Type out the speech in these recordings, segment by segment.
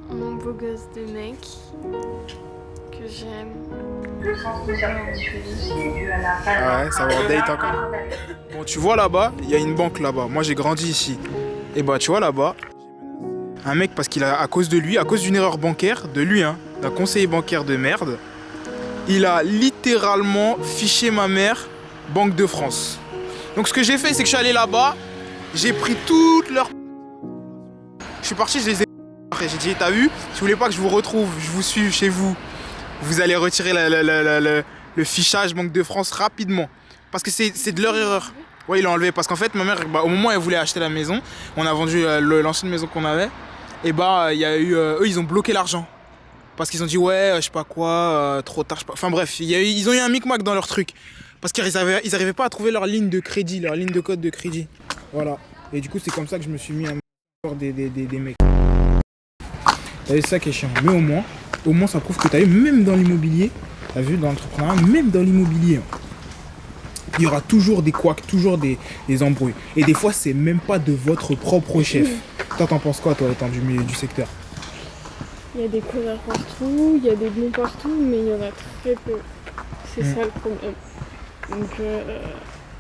mon beau gosse de mec que j'aime. Ah ouais, ça va en date encore. Bon, tu vois là-bas, il y a une banque là-bas. Moi, j'ai grandi ici. Et bah, tu vois là-bas, un mec, parce qu'il a, à cause de lui, à cause d'une erreur bancaire, de lui, hein, d'un conseiller bancaire de merde, il a littéralement fiché ma mère, Banque de France. Donc, ce que j'ai fait, c'est que je suis allé là-bas, j'ai pris toutes leurs. Je suis parti, je les ai. Après, j'ai dit, t'as vu, si vous voulez pas que je vous retrouve, je vous suis chez vous, vous allez retirer le fichage Banque de France rapidement. Parce que c'est de leur erreur. Ouais, ils l'ont enlevé. Parce qu'en fait, ma mère, bah, au moment où elle voulait acheter la maison, on a vendu l'ancienne maison qu'on avait. Et bah, il y a eu. Eux, ils ont bloqué l'argent. Parce qu'ils ont dit, ouais, je sais pas quoi, trop tard, je sais pas. Enfin bref, ils ont eu un micmac dans leur truc. Parce qu'ils arrivaient pas à trouver leur ligne de crédit, leur ligne de code de crédit. Voilà. Et du coup, c'est comme ça que je me suis mis à des mecs. T'as vu, c'est ça qui est chiant. Mais au moins, ça prouve que t'as vu, même dans l'immobilier, t'as vu, dans l'entrepreneuriat, même dans l'immobilier, il y aura toujours des couacs, toujours des embrouilles. Et des fois, c'est même pas de votre propre chef. Toi, t'en penses quoi, toi, étant du milieu du secteur? Il y a des connards partout, il y a des bons partout, mais il y en a très peu. C'est ça le problème. Donc,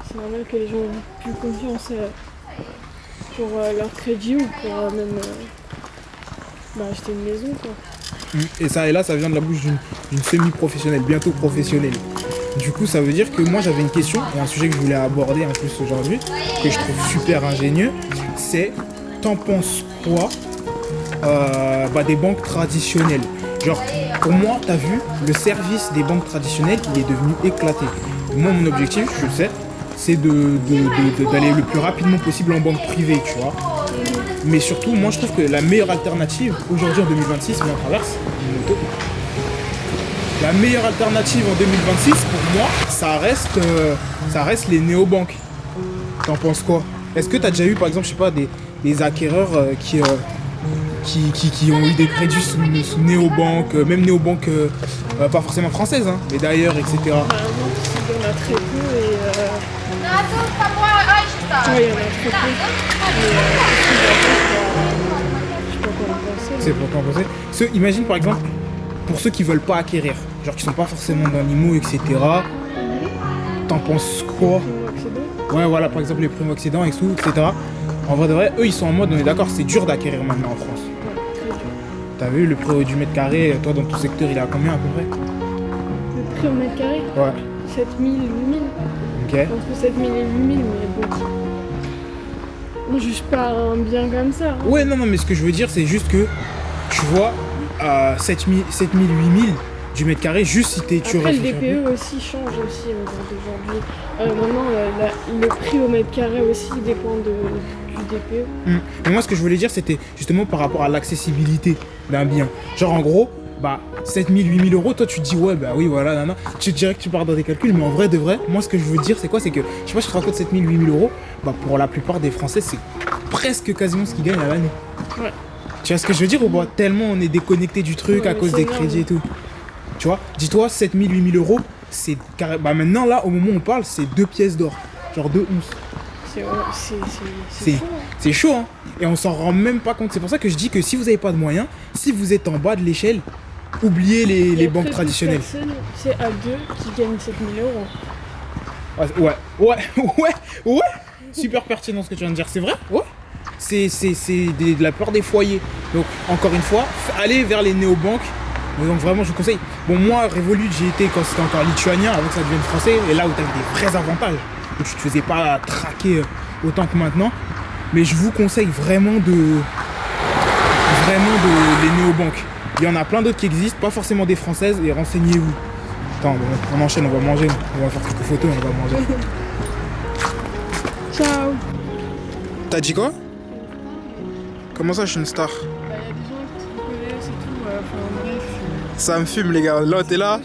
c'est normal que les gens aient plus confiance pour leur crédit ou pour même acheter une maison, quoi. Et ça, et là, ça vient de la bouche d'une semi-professionnelle, bientôt professionnelle. Du coup, ça veut dire que moi, j'avais une question, et un sujet que je voulais aborder en plus aujourd'hui, que je trouve super ingénieux, c'est, t'en penses quoi des banques traditionnelles? Genre, pour moi, t'as vu, le service des banques traditionnelles, il est devenu éclaté. Moi, mon objectif, je le sais, c'est d'aller le plus rapidement possible en banque privée, tu vois. Mais surtout, moi, je trouve que la meilleure alternative, aujourd'hui en 2026, on traverse une moto. La meilleure alternative en 2026, pour moi, ça reste les néobanques. T'en penses quoi? Est-ce que t'as déjà eu, par exemple, je sais pas, des acquéreurs qui ont eu des crédits sous néobanques, même néobanques, pas forcément françaises, hein, mais d'ailleurs, etc. Il y en a très peu et... Ouais, il y en a très peu. C'est pour quoi en penser. Imagine par exemple, pour ceux qui veulent pas acquérir, genre qui sont pas forcément dans l'IMO, etc. T'en penses quoi? Ouais, voilà, par exemple les primo-accédants et tout, etc. En vrai de vrai, eux ils sont en mode, on est d'accord, c'est dur d'acquérir maintenant en France. Ouais, très dur. T'as vu le prix du mètre carré, toi dans ton secteur il est à combien à peu près? Le prix au mètre carré? Ouais. 7000, 8000. Ok. Entre 7000 et 8000, mais bon. On juge pas un bien comme ça. Hein. Ouais, non, mais ce que je veux dire, c'est juste que, tu vois, 7000, 8000 du mètre carré, juste si tu Après, le réfléchis DPE aussi change aussi aujourd'hui. Maintenant, le prix au mètre carré aussi dépend du DPE. Mais moi, ce que je voulais dire, c'était justement par rapport à l'accessibilité d'un bien. Genre, en gros, 7000, 8000 euros, toi, tu te dis, ouais, bah oui, voilà, nana. Tu te dirais que tu pars dans des calculs, mais en vrai, de vrai, moi, ce que je veux dire, c'est quoi? C'est que, je sais pas si tu te rends compte, 7000, 8000 euros, pour la plupart des Français, c'est presque quasiment ce qu'ils gagnent à l'année. Ouais. Tu vois ce que je veux dire ou pas? Tellement on est déconnecté du truc Ouais, à cause des crédits et tout. Tu vois, dis-toi, 7000, 8000 euros, c'est carré. Maintenant, là, au moment où on parle, c'est 2 pièces d'or. Genre 2 onces. C'est chaud. C'est chaud, hein. Et on s'en rend même pas compte. C'est pour ça que je dis que si vous n'avez pas de moyens, si vous êtes en bas de l'échelle, oubliez les banques traditionnelles. C'est à deux qui gagnent 7000 euros. Ouais. Super pertinent ce que tu viens de dire. C'est vrai? Ouais. C'est de la peur des foyers. Donc, encore une fois, allez vers les néobanques. Donc vraiment je vous conseille. Bon moi Revolut j'y étais quand c'était encore lituanien avant que ça devienne français et là où t'avais des vrais avantages où tu te faisais pas traquer autant que maintenant. Mais je vous conseille vraiment les néobanques. Il y en a plein d'autres qui existent, pas forcément des françaises et renseignez-vous. Attends on enchaîne, on va manger, on va faire quelques photos, on va manger. Ciao. T'as dit quoi? Comment ça je suis une star? Ça me fume les gars, là t'es là,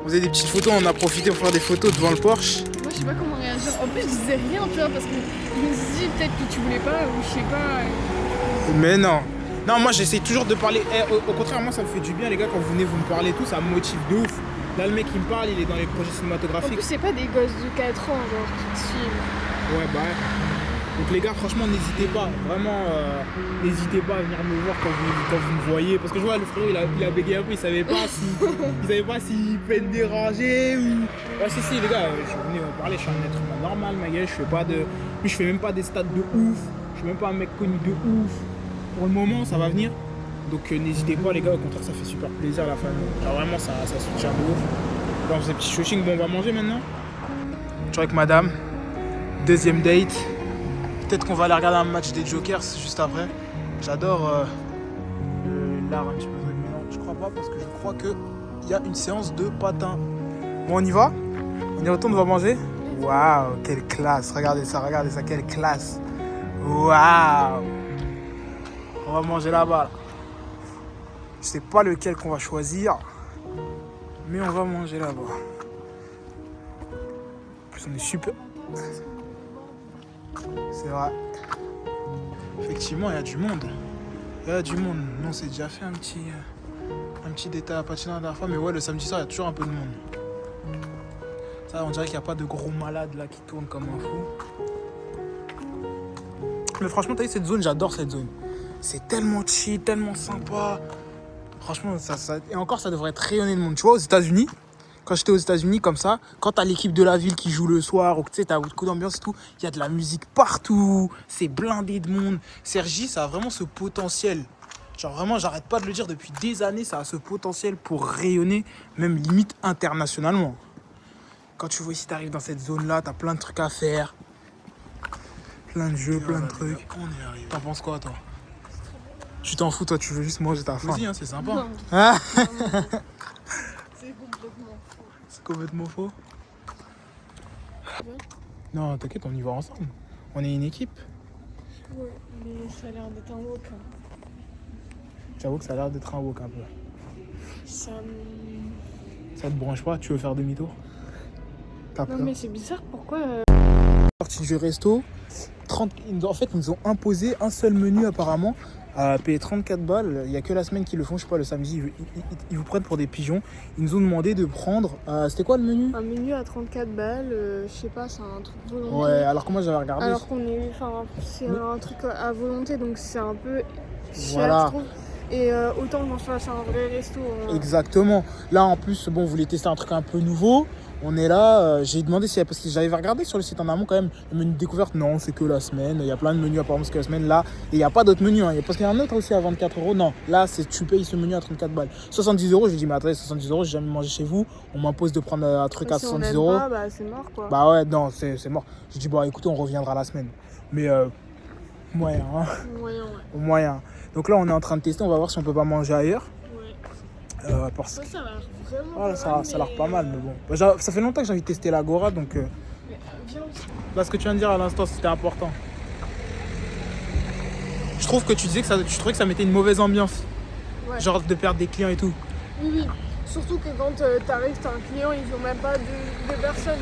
on faisait des petites photos, on a profité pour faire des photos devant le Porsche. Moi je sais pas comment réagir, en plus je disais rien tu vois parce que je me suis dit peut-être que tu voulais pas ou je sais pas. Mais non, moi j'essaie toujours de parler, au contraire moi ça me fait du bien les gars quand vous venez vous me parlez tout, ça me motive de ouf. Là le mec il me parle, il est dans les projets cinématographiques. En plus c'est pas des gosses de 4 ans genre qui te suivent. Ouais Donc les gars, franchement, n'hésitez pas, vraiment, n'hésitez pas à venir me voir quand vous me voyez. Parce que je vois le frérot, il a bégayé un peu, il savait pas s'il peut être dérangé ou... Ouais, si, les gars, je suis venu parler, je suis un être humain normal, ma gueule, je fais même pas des stats de ouf, je suis même pas un mec connu de ouf. Pour le moment, ça va venir. Donc n'hésitez pas les gars, au contraire, ça fait super plaisir à la famille. Genre vraiment, ça soutient de ouf. Bon, on faisait petit shoshing, bon, on va manger maintenant. Je suis avec madame, deuxième date. Peut-être qu'on va aller regarder un match des Jokers juste après. J'adore l'art un petit peu de mais non, je crois pas parce que je crois qu'il y a une séance de patin. Bon, on y va? On y retourne, on va manger? Waouh, quelle classe! Regardez ça, quelle classe! Waouh! On va manger là-bas. Là. Je sais pas lequel qu'on va choisir, mais on va manger là-bas. En plus, on est super. C'est vrai. Effectivement, il y a du monde. Nous, on s'est déjà fait un petit détail à patiner la dernière fois, mais ouais, le samedi soir, il y a toujours un peu de monde. Ça, on dirait qu'il n'y a pas de gros malades là qui tournent comme un fou. Mais franchement, t'as vu cette zone, j'adore cette zone. C'est tellement chill, tellement sympa. Franchement, et encore, ça devrait être rayonné de monde. Tu vois, aux États-Unis, quand j'étais aux États-Unis comme ça, quand t'as l'équipe de la ville qui joue le soir, ou que tu sais, t'as beaucoup d'ambiance et tout, il y a de la musique partout, c'est blindé de monde. Cergy, ça a vraiment ce potentiel. Genre vraiment, j'arrête pas de le dire depuis des années, ça a ce potentiel pour rayonner, même limite internationalement. Quand tu vois ici, t'arrives dans cette zone-là, t'as plein de trucs à faire. Plein de jeux, plein de trucs. On est arrivé. T'en penses quoi, toi? Tu t'en fous, toi, tu veux juste manger ta faim. Vas-y, hein, c'est sympa. Non. Ah C'est complètement faux. C'est complètement faux. Non, t'inquiète, on y va ensemble. On est une équipe. Ouais, mais ça a l'air d'être un wok. J'avoue que ça a l'air d'être un wok un peu. Ça Ça te branche pas? Tu veux faire demi-tour? T'as peur? Non, mais c'est bizarre, pourquoi Sorti du resto, en fait, ils nous ont imposé un seul menu apparemment. À payer 34 balles, il n'y a que la semaine qu'ils le font, je sais pas, le samedi, ils vous prennent pour des pigeons. Ils nous ont demandé de prendre, c'était quoi le menu? un menu à 34 balles, je sais pas, c'est un truc volonté. Ouais, alors que moi j'avais regardé. Alors qu'on est, enfin, c'est un truc à volonté, donc c'est un peu cher, Voilà. je trouve. Et autant qu'on fasse un vrai resto. Exactement. Là en plus, bon, vous voulez tester un truc un peu nouveau. On est là, j'ai demandé si, parce que j'avais regardé sur le site en amont quand même, le menu de découverte, non, c'est que la semaine, il y a plein de menus apparemment, c'est que la semaine, là, et il n'y a pas d'autres menus, hein. Parce qu'il y en a un autre aussi à 24 €, non, là, tu payes ce menu à 34 balles. 70 €, j'ai dit, mais attendez, 70 €, j'ai jamais mangé chez vous, on m'impose de prendre un truc à Si 70 on €. aime pas, bah c'est mort quoi. Bah ouais, non, c'est mort. J'ai dit, bon, écoutez, on reviendra la semaine. Mais, moyen, hein, Moyen, ouais. moyen. Donc là, on est en train de tester, on va voir si on peut pas manger ailleurs. Ouais. Parce que Ça a l'air vraiment voilà, pas mal, ça a l'air pas mal, mais bon. Bah, ça fait longtemps que j'ai envie de tester l'Agora, donc Mais, viens aussi. là, ce que tu viens de dire à l'instant, c'était important. Je trouve que tu disais que tu trouvais que ça mettait une mauvaise ambiance. Ouais. Genre de perdre des clients et tout. Oui. Surtout que quand t'arrives, t'as un client, ils ont même pas de personnes.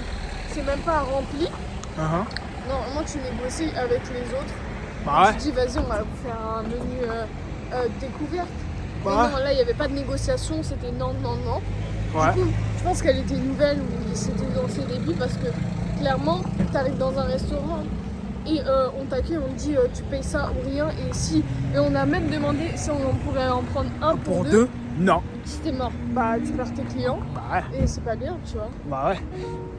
C'est même pas rempli. Normalement, tu négocies avec les autres. Bah ouais. Tu dis, vas-y, on va vous faire un menu découverte. Bah Mais ouais. non, là, il n'y avait pas de négociation, c'était non. Ouais. Du coup, je pense qu'elle était nouvelle ou c'était dans ses débuts parce que clairement, t'arrives dans un restaurant et on t'accueille, on te dit tu payes ça ou rien. Et on a même demandé si on pourrait en prendre un pour deux. Non. Si t'es mort, bah tu perds tes clients Bah ouais. et c'est pas bien, tu vois. Bah ouais.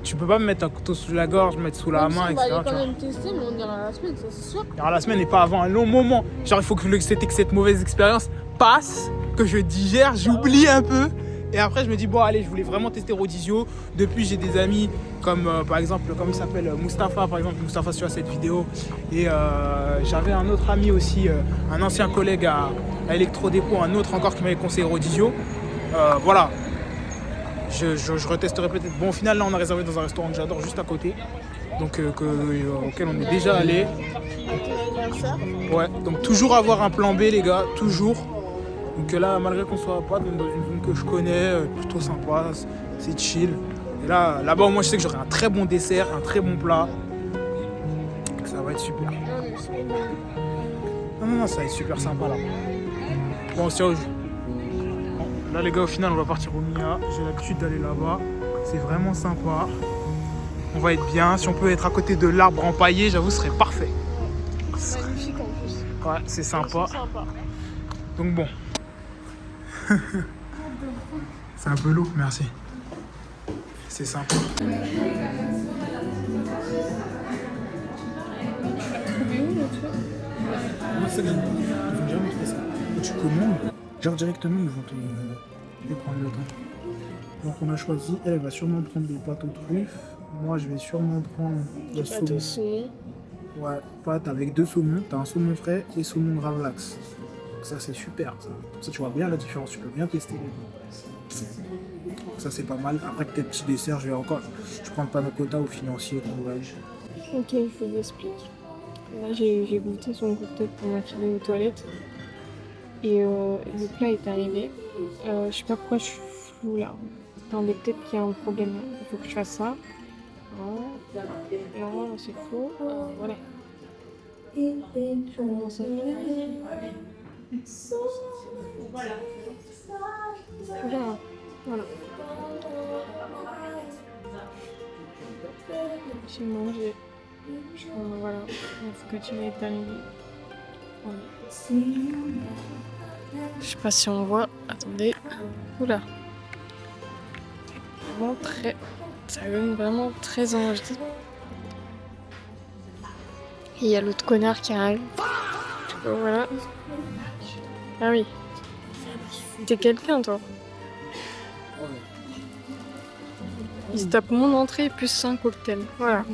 Tu peux pas me mettre un couteau sous la gorge, me mettre sous la Même si main, on va etc. aller tu quand vois. même tester, mais on ira la semaine, ça c'est sûr. Alors la semaine n'est pas avant un long moment. Genre il faut que cette mauvaise expérience passe, que je digère, j'oublie un peu. Et après je me dis bon allez, je voulais vraiment tester Rodizio. Depuis j'ai des amis comme par exemple, comme il s'appelle Mustapha par exemple. Mustapha sur cette vidéo. Et j'avais un autre ami aussi, un ancien collègue à Electro-Dépôt, un autre encore qui m'avait conseillé Rodizio. Voilà. Je retesterai peut-être. Bon au final là on a réservé dans un restaurant que j'adore juste à côté. Donc auquel on est déjà allé. Ouais, donc toujours avoir un plan B les gars, toujours. Donc là, malgré qu'on soit pas dans une zone que je connais, plutôt sympa, c'est chill. Et là-bas au moins je sais que j'aurai un très bon dessert, un très bon plat. Donc ça va être super. Non, ça va être super sympa là. Bon, c'est au jus. Bon, là les gars, au final on va partir au Mia. J'ai l'habitude d'aller là-bas. C'est vraiment sympa. On va être bien. Si on peut être à côté de l'arbre empaillé, j'avoue, ce serait parfait. Ouais, c'est sympa. Donc bon. C'est un peu lourd, merci. C'est sympa. Trouvé où le truc? Moi, ça, ils vont jamais faire ça. Quand tu commandes, genre directement, ils vont te prendre le temps. Donc on a choisi, elle va sûrement prendre des pâtes aux truffes. Moi, je vais sûrement prendre le Pâte au saumon. Ouais, pâte avec 2 saumons. T'as un saumon frais et saumon gravlax. Donc ça, c'est super. Ça, tu vois bien la différence. Tu peux bien tester les deux. Ça, c'est pas mal. Après, peut-être petit dessert, je prends le panna cotta au financier qu'on va. Ok, je vous explique. Là, j'ai goûté son cocktail pour m'attirer aux toilettes. Et le plat est arrivé. Je sais pas pourquoi je suis floue là. Attendez, peut-être qu'il y a un problème. Il faut que je fasse ça. Non, c'est faux. Voilà. Comment ça fait? Voilà. J'ai mangé. Voilà. La focaccia est arrivée. Voilà. Je sais pas si on voit. Attendez. Oula. Vraiment très. Ça donne vraiment très envie. Et il y a l'autre connard qui arrive. Voilà. Ah oui. T'es quelqu'un, toi. Il se tape mon entrée plus un cocktail. Voilà.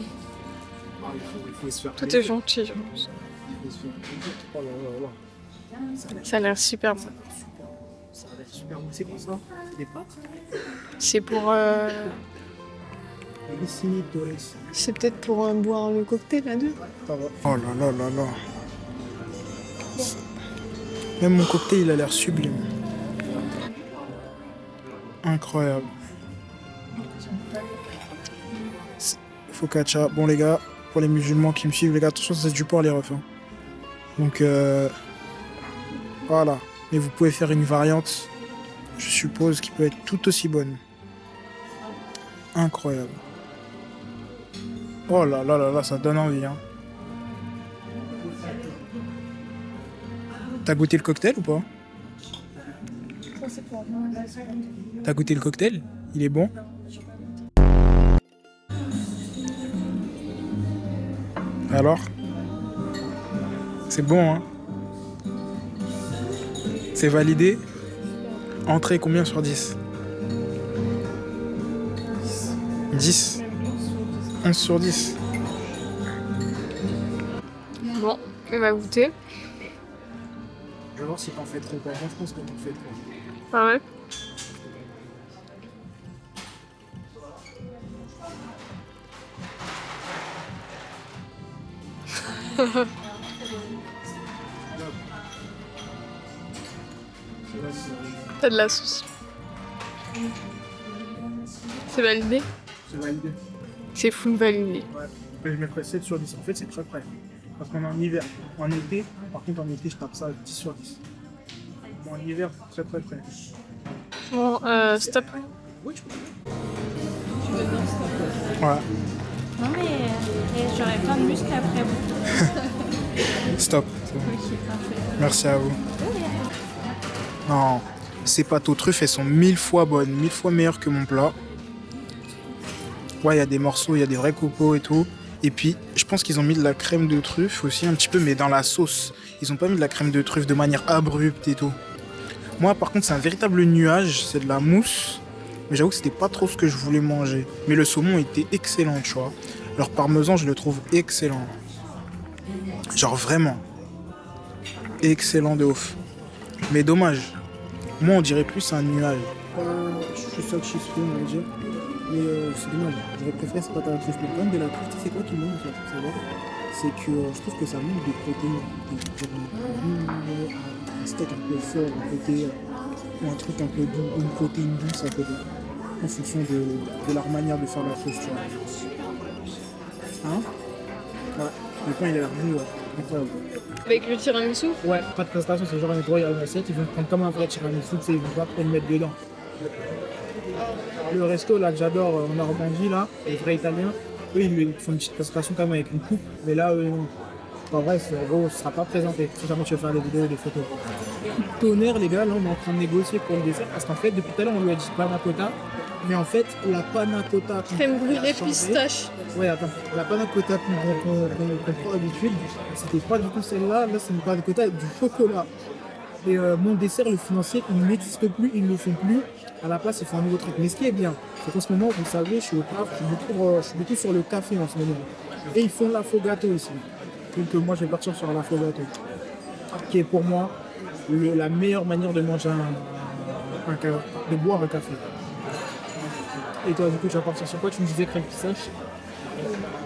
Il faut se faire Tout est gentil, je pense. Oh là là là. Ça a l'air super bon. Ça a l'air super bon. C'est quoi ça? C'est des pâtes? C'est pour. C'est peut-être pour boire le cocktail à deux. Oh là là là là. Même mon cocktail, il a l'air sublime. Incroyable. Focaccia. Bon les gars, pour les musulmans qui me suivent, les gars, attention, c'est du porc les refs. Hein. Donc voilà. Mais vous pouvez faire une variante, je suppose, qui peut être tout aussi bonne. Incroyable. Oh là là là là, ça donne envie. Hein. T'as goûté le cocktail ou pas? T'as goûté le cocktail? Il est bon? Alors? C'est bon, hein? C'est validé? Entrée combien sur 10? 10? 11 sur 10. Bon, on va goûter. Je vais voir si t'en fais trop. Moi, je pense que t'en fais trop. Ah ouais? T'as de la sauce. C'est validé? C'est validé. C'est full validé. Ouais. Je mettrais 7 sur 10. En fait, c'est très près. Parce qu'on est en hiver. En été, par contre, en été, je tape ça à 10 sur 10. Bon, en hiver, très très près. Bon, stop. Oui, je peux. Voilà. Non mais j'aurais plein de muscles après vous. Stop. Ok, parfait. Merci à vous. Non, ces pâtes aux truffes, elles sont 1000 fois bonnes, 1000 fois meilleures que mon plat. Ouais, il y a des morceaux, il y a des vrais cocos et tout. Et puis, je pense qu'ils ont mis de la crème de truffe aussi un petit peu, mais dans la sauce. Ils ont pas mis de la crème de truffe de manière abrupte et tout. Moi, par contre, c'est un véritable nuage, c'est de la mousse. Mais j'avoue que c'était pas trop ce que je voulais manger. Mais le saumon était excellent, tu vois. Leur parmesan, je le trouve excellent. Genre vraiment. Excellent de ouf. Mais dommage. Moi, on dirait plus un nuage. Je suis sûr que je suis on va dire. Mais c'est dommage. J'aurais préféré cette pâte à la truffe. Mais le problème de la truffe, c'est quoi qui me manque, en fait, savoir? C'est que je trouve que ça manque de protéines. Un steak un peu fort à côté, ou un truc un peu doux, ou une protéine douce à côté. En fonction de leur manière de faire la sauce, tu vois. Hein? Ouais. Le pain, il a l'air doux, ouais. Incroyable. Avec le tiramisu? Ouais, pas de prestation, c'est genre un nettoyer une assiette, ils vont prendre comme un vrai tiramisu, tu sais, ils vont pas le mettre dedans. Le resto là que j'adore en Normandie, là, les vrais italiens, eux ils font une petite prestation quand même avec une coupe, mais là, non. En vrai, gros, ce sera pas présenté. Si jamais tu veux faire des vidéos et des photos. Tonnerre, les gars, là, on est en train de négocier pour le dessert. Parce qu'en fait, depuis tout à l'heure, on lui a dit panna cotta. Mais en fait, la panna cotta. Crème brûlée pistache. Ouais, attends. La panna cotta qu'on prend d'habitude, c'était pas du tout celle-là. Là, c'est une panna cotta avec du chocolat. Et mon dessert, le financier, il n'existe plus, ils ne le font plus. À la place, ils font un nouveau truc. Mais ce qui est bien, c'est qu'en ce moment, vous le savez, je suis au taf, je suis beaucoup sur le café en ce moment. Et ils font l'affogato aussi. Donc moi, je vais partir sur l'affogato. Qui est pour moi la meilleure manière de manger de boire un café. Et toi, du coup, tu vas partir sur quoi? Tu me disais crème pistache?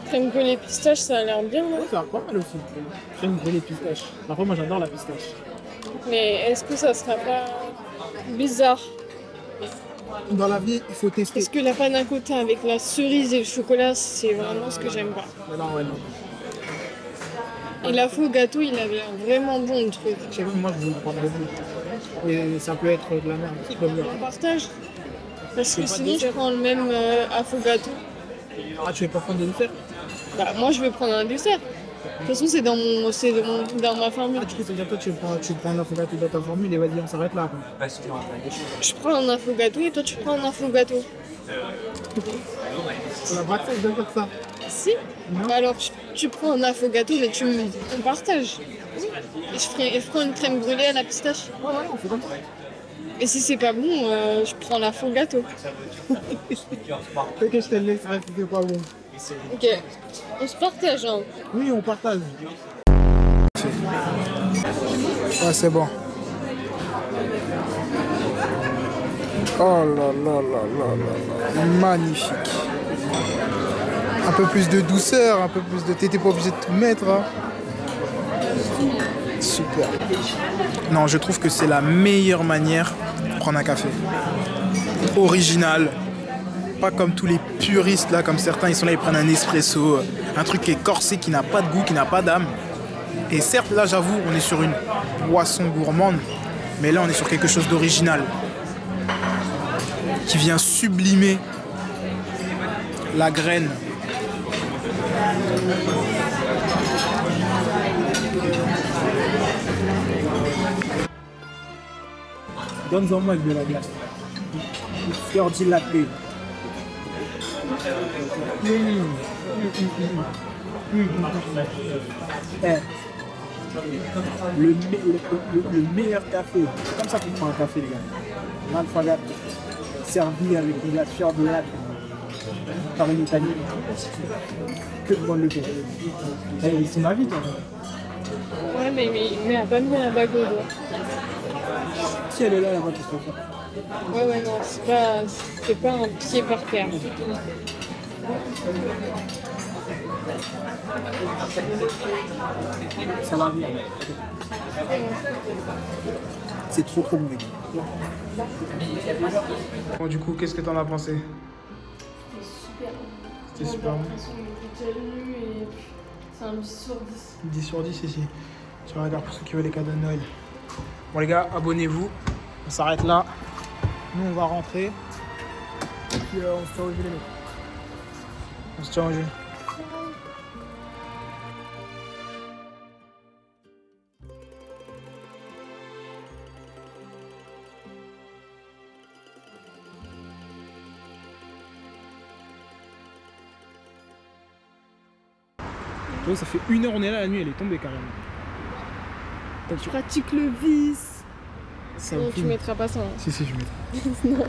Crème brûlée pistache, ça a l'air bien, non? Ouais, ça a l'air pas mal aussi. Crème brûlée pistache. Après, moi, j'adore la pistache. Mais est-ce que ça sera pas bizarre? Dans la vie, il faut tester. Est-ce que la panna cotta avec la cerise et le chocolat, c'est vraiment ce que j'aime pas? Non, ouais, non. Et l'affogato, il avait l'air vraiment bon, le truc. Je sais pas, moi, je veux prendre le goût. Et ça peut être de la merde aussi, comme On partage? Parce que pas sinon, je dessert. prends le même affogato. Ah, tu veux pas prendre de dessert? Bah, moi, je vais prendre un dessert. De toute façon, c'est dans ma formule. Ah, du coup, c'est-à-dire toi, tu prends un affogato dans ta formule et vas-y, on s'arrête là. Quoi. Je prends un affogato et toi, tu prends un affogato. On a pas que ça, je dois faire ça. Si? Non. Bah alors, tu prends un affogato, mais on partage. Et je prends une crème brûlée à la pistache. Ouais, ouais, on fait comme ça. Et si c'est pas bon, je prends l'affogato. Ok, je te laisse, reste, c'est pas bon. Ok. On se partage, hein. Oui, on partage. Ouais, c'est bon. Oh là là là là là là. Magnifique. Un peu plus de douceur, un peu plus de... T'étais pas obligé de tout mettre. Hein. Super. Non, je trouve que c'est la meilleure manière de prendre un café. Original. Pas comme tous les puristes là, comme certains, ils sont là, ils prennent un espresso, un truc qui est corsé, qui n'a pas de goût, qui n'a pas d'âme. Et certes, là, j'avoue, on est sur une boisson gourmande, mais là, on est sur quelque chose d'original, qui vient sublimer la graine. Donne-en moi de la glace. Fleur dilatée. Le meilleur café. C'est comme ça qu'on prend un café, les gars. L'alphagat servi avec de la fleur de latte par une italienne. Que de bon le fait. C'est ma vie, toi. Ouais, mais elle a pas mis la bague au doigt. Si elle est là, là-bas, tu peux faire. Ouais, non, c'est pas un pied par terre. Ça va bien. C'est trop bon, les gars. Bon, du coup, qu'est-ce que t'en as pensé? C'était super bon. C'est un 10 sur 10. 10 sur 10 ici. Tu regardes pour ceux qui veulent les cadeaux de Noël. Bon les gars, abonnez-vous. On s'arrête là. Nous on va rentrer. Et puis on se tient au jeu les mecs. On se tient au jeu. Tu vois, ça fait 1 heure on est là, la nuit elle est tombée carrément. Tu pratiques le vice. Ça Non, me tu fume. mettras pas ça. Hein. Si, je mets. Non.